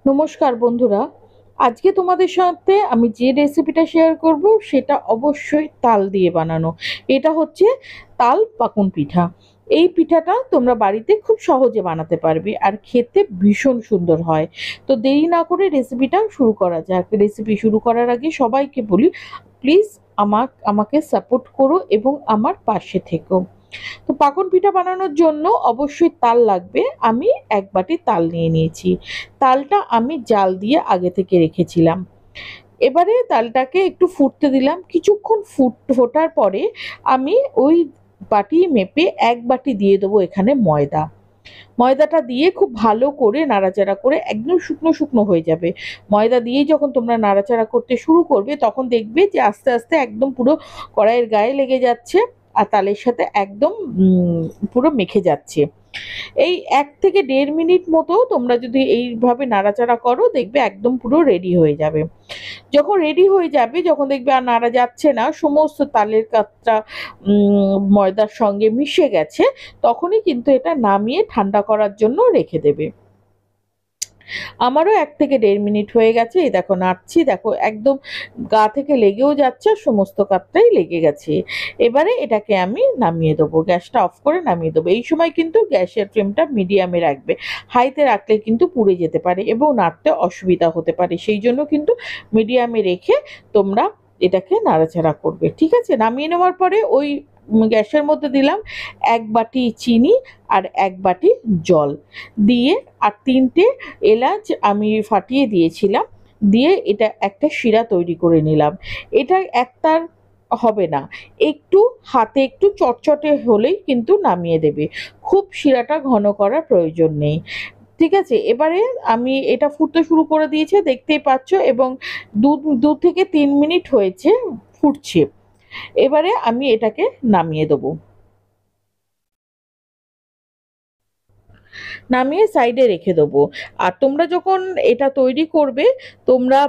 নমস্কার বন্ধুরা, আজকে তোমাদের সাথে আমি যে রেসিপিটা শেয়ার করব সেটা অবশ্যই তাল দিয়ে বানানো। এটা হচ্ছে তাল পাকুন পিঠা। এই পিঠাটা তোমরা বাড়িতে খুব সহজে বানাতে পারবে আর খেতে ভীষণ সুন্দর হয়। তো দেরি না করে রেসিপিটা শুরু করা যাক। রেসিপি শুরু করার আগে সবাইকে বলি, প্লিজ আমাকে সাপোর্ট করো এবং আমার পাশে থেকো। তো পাকন পিঠা বানানোর জন্য অবশ্যই তাল লাগবে। আমি 1 বাটি তাল নিয়ে নিয়েছি। তালটা আমি জাল দিয়ে আগে থেকে রেখেছিলাম। এবারে তালটাকে একটু ফুটতে দিলাম। কিছুক্ষণ ফোটার পরে আমি ওই বাটি মেপে 1 বাটি দিয়ে দেবো এখানে ময়দা। ময়দাটা দিয়ে খুব ভালো করে নাড়াচাড়া করে একদম শুকনো শুকনো হয়ে যাবে। ময়দা দিয়েই যখন তোমরা নাড়াচাড়া করতে শুরু করবে তখন দেখবে যে আস্তে আস্তে একদম পুরো কড়াইয়ের গায়ে লেগে যাচ্ছে আর তালের সাথে একদম পুরো মেখে যাচ্ছে। এই 1 থেকে 1.5 মিনিট মতো তোমরা যদি এইভাবে নাড়াচাড়া করো দেখবে একদম পুরো রেডি হয়ে যাবে। যখন রেডি হয়ে যাবে, যখন দেখবে আর নাড়া যাচ্ছে না, সমস্ত তালের কাতটা ময়দার সঙ্গে মিশে গেছে, তখনই কিন্তু এটা নামিয়ে ঠান্ডা করার জন্য রেখে দেবে। আমারও 1 থেকে 1.5 মিনিট হয়ে গেছে। এই দেখো নাড়ছি, দেখো একদম গা থেকে লেগেও যাচ্ছে আর সমস্ত কাতটাই লেগে গেছে। এবারে এটাকে আমি নামিয়ে দেবো, গ্যাসটা অফ করে নামিয়ে দেবো। এই সময় কিন্তু গ্যাসের ফ্লেমটা মিডিয়ামে রাখবে। হাইতে রাখলে কিন্তু পুড়ে যেতে পারে এবং নাড়তে অসুবিধা হতে পারে। সেই জন্য কিন্তু মিডিয়ামে রেখে তোমরা এটাকে নাড়াচাড়া করবে। ঠিক আছে? নামিয়ে নেওয়ার পরে ওই গ্যাসের মধ্যে দিলাম 1 বাটি চিনি আর 1 বাটি জল দিয়ে আর 3টে এলাচ আমি ফাটিয়ে দিয়েছিলাম। দিয়ে এটা একটা শিরা তৈরি করে নিলাম। এটা একতার হবে না, একটু হাতে একটু চটচটে হলেই কিন্তু নামিয়ে দেবে। খুব শিরাটা ঘন করার প্রয়োজন নেই। ঠিক আছে? এবারে আমি এটা ফুটতে শুরু করে দিয়েছে দেখতেই পাচ্ছ এবং 2 থেকে 3 মিনিট হয়েছে ফুটছে। এবারে আমি এটাকে নামিয়ে দেবো। নামিয়ে সাইডে রেখে দেবো। আর তোমরা যখন এটা তৈরি করবে তোমরা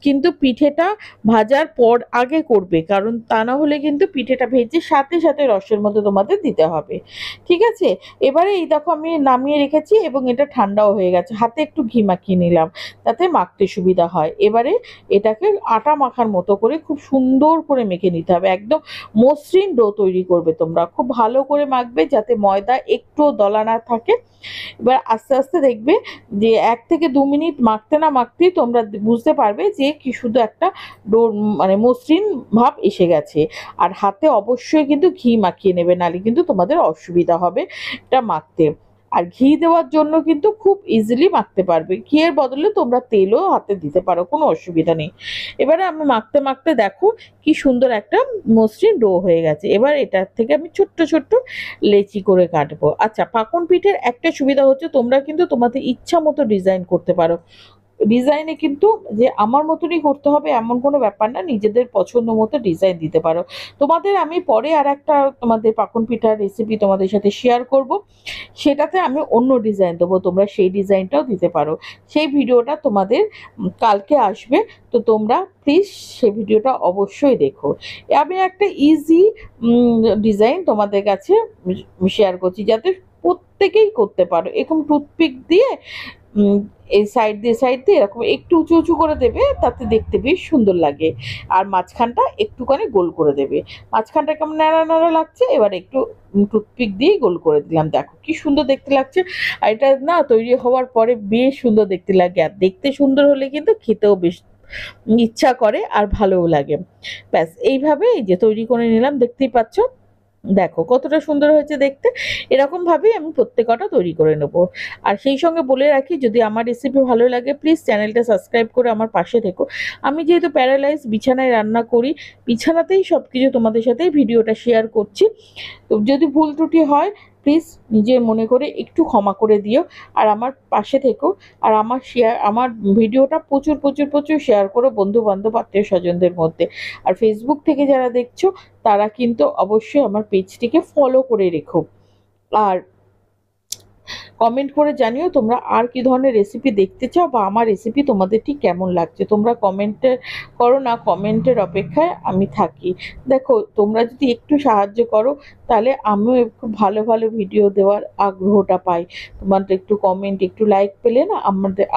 কিন্তু পিঠেটা ভাজার পর আগে করবে, কারণ তা না হলে কিন্তু পিঠেটা ভেজে সাথে সাথে রসের মধ্যে তোমাদের দিতে হবে। ঠিক আছে? এবারে এই দেখো আমি নামিয়ে রেখেছি এবং এটা ঠান্ডাও হয়ে গেছে। হাতে একটু ঘি মাখিয়ে নিলাম যাতে মাখতে সুবিধা হয়। এবারে এটাকে আটা মাখার মতো করে খুব সুন্দর করে মেখে নিতে হবে। একদম মসৃণ ডো তৈরি করবে তোমরা। খুব ভালো করে মাখবে যাতে ময়দা একটুও দলা না থাকে। এবার আস্তে আস্তে দেখবে যে 1 থেকে 2 মিনিট মাখতে না মাখতেই তোমরা বুঝতে পারবে যে কি শুধু একটা ডোর মানে মসৃণ ভাব এসে গেছে। আর হাতে অবশ্যই কিন্তু ঘি মাখিয়ে নেবে, নাহলে কিন্তু তোমাদের অসুবিধা হবে এটা মাখতে। আর ঘি দেওয়ার জন্য কিন্তু খুব ইজিলি মাখতে পারবে। ঘিয়ের বদলে তোমরা তেলও হাতে দিতে পারো, কোনো অসুবিধা নেই। এবারে আমি মাখতে মাখতে দেখো কি সুন্দর একটা মসৃণ ডো হয়ে গেছে। এবার এটার থেকে আমি ছোট্ট ছোট্ট লেচি করে কাটবো। আচ্ছা, পাকন পিঠের একটা সুবিধা হচ্ছে তোমরা কিন্তু তোমাদের ইচ্ছা মতো ডিজাইন করতে পারো। ডিজাইনে কিন্তু যে আমার মতনই করতে হবে এমন কোনো ব্যাপার না, নিজেদের পছন্দ মতো ডিজাইন দিতে পারো। তোমাদের আমি পরে আরেকটা তোমাদের পাকন পিঠার রেসিপি তোমাদের সাথে শেয়ার করব। সেটাতে আমি অন্য ডিজাইন দেবো, তোমরা সেই ডিজাইনটাও দিতে পারো। সেই ভিডিওটা তোমাদের কালকে আসবে। তো তোমরা প্লিজ সেই ভিডিওটা অবশ্যই দেখো। আমি একটা ইজি ডিজাইন তোমাদের কাছে শেয়ার করছি যাতে প্রত্যেকেই করতে পারো। এরকম টুথপিক দিয়ে উম এই সাইড দিয়ে এরকম একটু উঁচু উঁচু করে দেবে, তাতে দেখতে বেশ সুন্দর লাগে। আর মাঝখানটা একটুখানি গোল করে দেবে। মাঝখানটা কেমন ন্যাড়া ন্যাড়া লাগছে, এবার একটু টুথপিক দিয়েই গোল করে দিলাম। দেখো কি সুন্দর দেখতে লাগছে। আর এটা না তৈরি হওয়ার পরে বেশ সুন্দর দেখতে লাগে, আর দেখতে সুন্দর হলে কিন্তু খেতেও বেশ ইচ্ছা করে আর ভালোও লাগে। ব্যাস এইভাবে এই যে তৈরি করে নিলাম, দেখতেই পাচ্ছ। দেখো কতটা সুন্দর হয়েছে দেখতে। এরকম ভাবেই আমি প্রত্যেকটা তৈরি করে নেব। আর সেই সঙ্গে বলে রাখি, যদি আমার রেসিপি ভালো লাগে প্লিজ চ্যানেলটা সাবস্ক্রাইব করে আমার পাশে থেকো। আমি যেহেতু প্যারালাইজ বিছানায় রান্না করি, বিছানাতেই সবকিছু তোমাদের সাথে ভিডিওটা শেয়ার করছি। তো যদি ভুল ত্রুটি হয় প্লিজ নিজের মনে করে একটু ক্ষমা করে দিও। আর আমার পাশে থেকো। আর আমার ভিডিওটা প্রচুর প্রচুর প্রচুর শেয়ার করো বন্ধু বান্ধব আত্মীয় স্বজনদের মধ্যে। আর ফেসবুক থেকে যারা দেখছো তারা কিন্তু অবশ্যই আমার পেজটিকে ফলো করে রেখো। আর কমেন্ট করে জানিও তোমরা আর কি ধরনের রেসিপি দেখতে চাও, বা আমার রেসিপি তোমাদের ঠিক কেমন লাগছে। তোমরা কমেন্টে করো না, কমেন্টের অপেক্ষায় আমি থাকি। দেখো তোমরা যদি একটু সাহায্য করো তাহলে আমিও একটু ভালো ভালো ভিডিও দেওয়ার আগ্রহটা পাই। তোমাদের একটু কমেন্ট, একটু লাইক পেলে না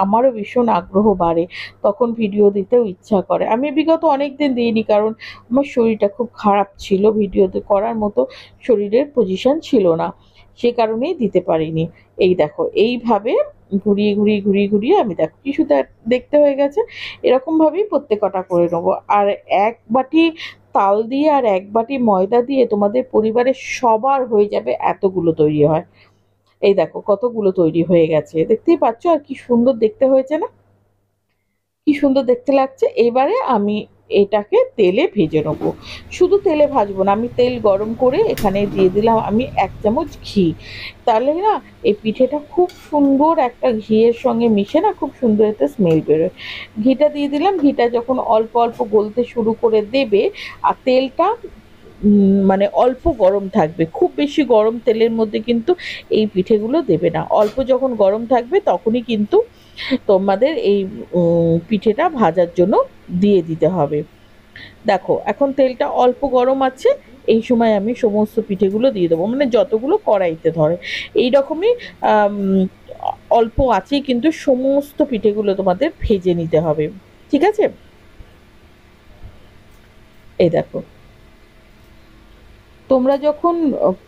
আমারও ভীষণ আগ্রহ বাড়ে, তখন ভিডিও দিতেও ইচ্ছা করে। আমি বিগত অনেক দিন দিইনি, কারণ আমার শরীরটা খুব খারাপ ছিল, ভিডিওতে করার মতো শরীরের পজিশন ছিল না, সে কারণেই দিতে পারিনি। এই দেখো এইভাবে ঘুরিয়ে ঘুরিয়ে ঘুরিয়ে ঘুরিয়ে আমি দেখো কি সুন্দর দেখতে হয়ে গেছে। এরকম ভাবেই প্রত্যেকটা করে নেবো। আর এক বাটি তাল দিয়ে আর এক বাটি ময়দা দিয়ে তোমাদের পরিবারের সবার হয়ে যাবে এতগুলো তৈরি হয়। এই দেখো কতগুলো তৈরি হয়ে গেছে, দেখতেই পাচ্ছ, আর কি সুন্দর দেখতে হয়েছে না, কি সুন্দর দেখতে লাগছে। এবারে আমি এটাকে তেলে ভেজে নেবো। শুধু তেলে ভাজবো না, আমি তেল গরম করে এখানে দিয়ে দিলাম আমি 1 চামচ ঘি। তাহলে না এই পিঠেটা খুব সুন্দর একটা ঘিয়ের সঙ্গে মিশে না খুব সুন্দর একটা স্মেল বেরোয়। ঘিটা দিয়ে দিলাম, ঘিটা যখন অল্প অল্প গলতে শুরু করে দেবে, আর তেলটা মানে অল্প গরম থাকবে, খুব বেশি গরম তেলের মধ্যে কিন্তু এই পিঠেগুলো দেবে না। অল্প যখন গরম থাকবে তখনই কিন্তু তোমাদের এই পিঠেটা ভাজার জন্য দিয়ে দিতে হবে। দেখো এখন তেলটা অল্প গরম আছে, এই সময় আমি সমস্ত পিঠেগুলো দিয়ে দেবো, মানে যতগুলো কড়াইতে ধরে এই রকমই অল্প আছেই কিন্তু সমস্ত পিঠেগুলো তোমাদের ভেজে নিতে হবে। ঠিক আছে, এই দেখো তোমরা যখন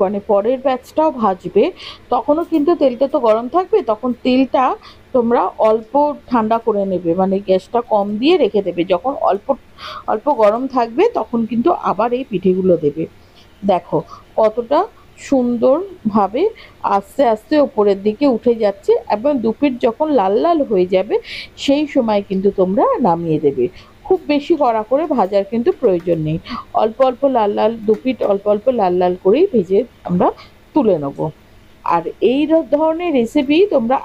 মানে পরের ব্যাচটাও ভাজবে তখনও কিন্তু তেলটা তো গরম থাকবে, তখন তেলটা তোমরা অল্প ঠান্ডা করে নেবে, মানে গ্যাসটা কম দিয়ে রেখে দেবে। যখন অল্প অল্প গরম থাকবে তখন কিন্তু আবার এই পিঠেগুলো দেবে। দেখো কতটা সুন্দরভাবে আস্তে আস্তে ওপরের দিকে উঠে যাচ্ছে, এবং দুপিঠ যখন লাল লাল হয়ে যাবে সেই সময় কিন্তু তোমরা নামিয়ে দেবে। খুব বেশি কড়া করে ভাজার কিন্তু প্রয়োজন নেই, অল্প অল্প লাল লাল দুপিঠ অল্প অল্প লাল লাল করেই ভেজে আমরা তুলে নেবো। আর এই ধরনের রেসিপি তোমরা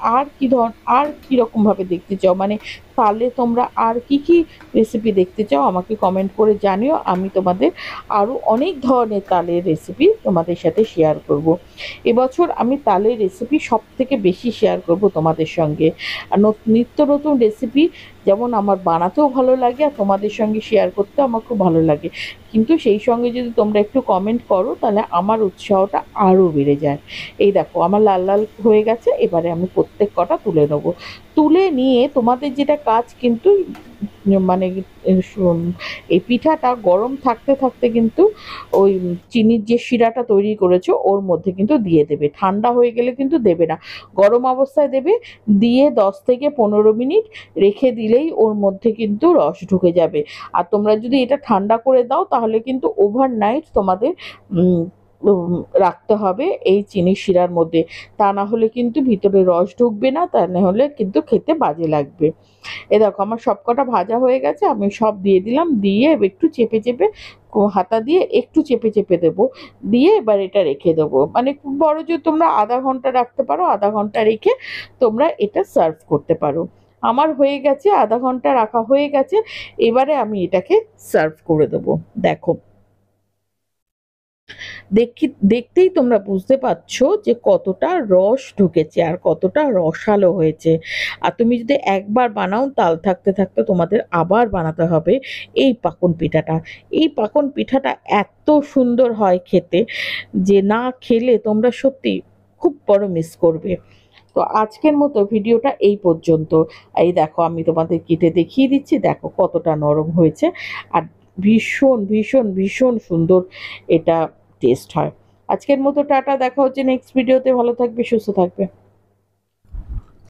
আর কীরকম ভাবে দেখতে চাও, মানে তাহলে তোমরা আর কি কি রেসিপি দেখতে চাও আমাকে কমেন্ট করে জানিও। আমি তোমাদের আরও অনেক ধরনের তালের রেসিপি তোমাদের সাথে শেয়ার করব। এবছর আমি তালের রেসিপি সব থেকে বেশি শেয়ার করব তোমাদের সঙ্গে। আর নিত্য নতুন রেসিপি যেমন আমার বানাতেও ভালো লাগে, আর তোমাদের সঙ্গে শেয়ার করতেও আমার খুব ভালো লাগে। কিন্তু সেই সঙ্গে যদি তোমরা একটু কমেন্ট করো তাহলে আমার উৎসাহটা আরও বেড়ে যায়। এই দেখো আমার লাল লাল হয়ে গেছে, এবারে আমি প্রত্যেক কটা তুলে নেবো। তুলে নিয়ে তোমাদের যেটা কাজ কিন্তু মানে এই পিঠাটা গরম থাকতে থাকতে কিন্তু ওই চিনির যে শিরাটা তৈরি করেছো ওর মধ্যে কিন্তু দিয়ে দেবে, ঠান্ডা হয়ে গেলে কিন্তু দেবে না, গরম অবস্থায় দেবে। দিয়ে 10 থেকে 15 মিনিট রেখে দিলেই ওর মধ্যে কিন্তু রস ঢুকে যাবে। আর তোমরা যদি এটা ঠান্ডা করে দাও তাহলে কিন্তু ওভারনাইট তোমাদের রাখতে হবে এই চিনির শিরার মধ্যে, তা না হলে কিন্তু ভিতরে রস ঢুকবে না, তা না হলে কিন্তু খেতে বাজে লাগবে। এ দেখো আমার সবকটা ভাজা হয়ে গেছে, আমি সব দিয়ে দিলাম, দিয়ে একটু চেপে চেপে হাতা দিয়ে একটু চেপে চেপে দেবো, দিয়ে এবার এটা রেখে দেবো। মানে খুব বড় যে তোমরা আধা ঘন্টা রাখতে পারো, আধা ঘন্টা রেখে তোমরা এটা সার্ভ করতে পারো। আমার হয়ে গেছে, আধা ঘন্টা রাখা হয়ে গেছে, এবারে আমি এটাকে সার্ভ করে দেবো। দেখো দেখতেই তোমরা বুঝতে পারছো যে কতটা রস ঢুকেছে আর কতটা রসালো হয়েছে। আর তুমি যদি একবার বানাও তাল থাকতে থাকতে তোমাদের আবার বানাতে হবে এই পাকন পিঠাটা। এই পাকন পিঠাটা এত সুন্দর হয় খেতে যে না খেলে তোমরা সত্যি খুব বড় মিস করবে। তো আজকের মতো ভিডিওটা এই পর্যন্ত। এই দেখো আমি তোমাদের কেটে দেখিয়ে দিচ্ছি, দেখো কতটা নরম হয়েছে, আর ভীষণ ভীষণ ভীষণ সুন্দর এটা টেস্ট হয়। আজকের মতো টাটা, দেখা হচ্ছে নেক্সট ভিডিওতে। ভালো থাকবে, সুস্থ থাকবে।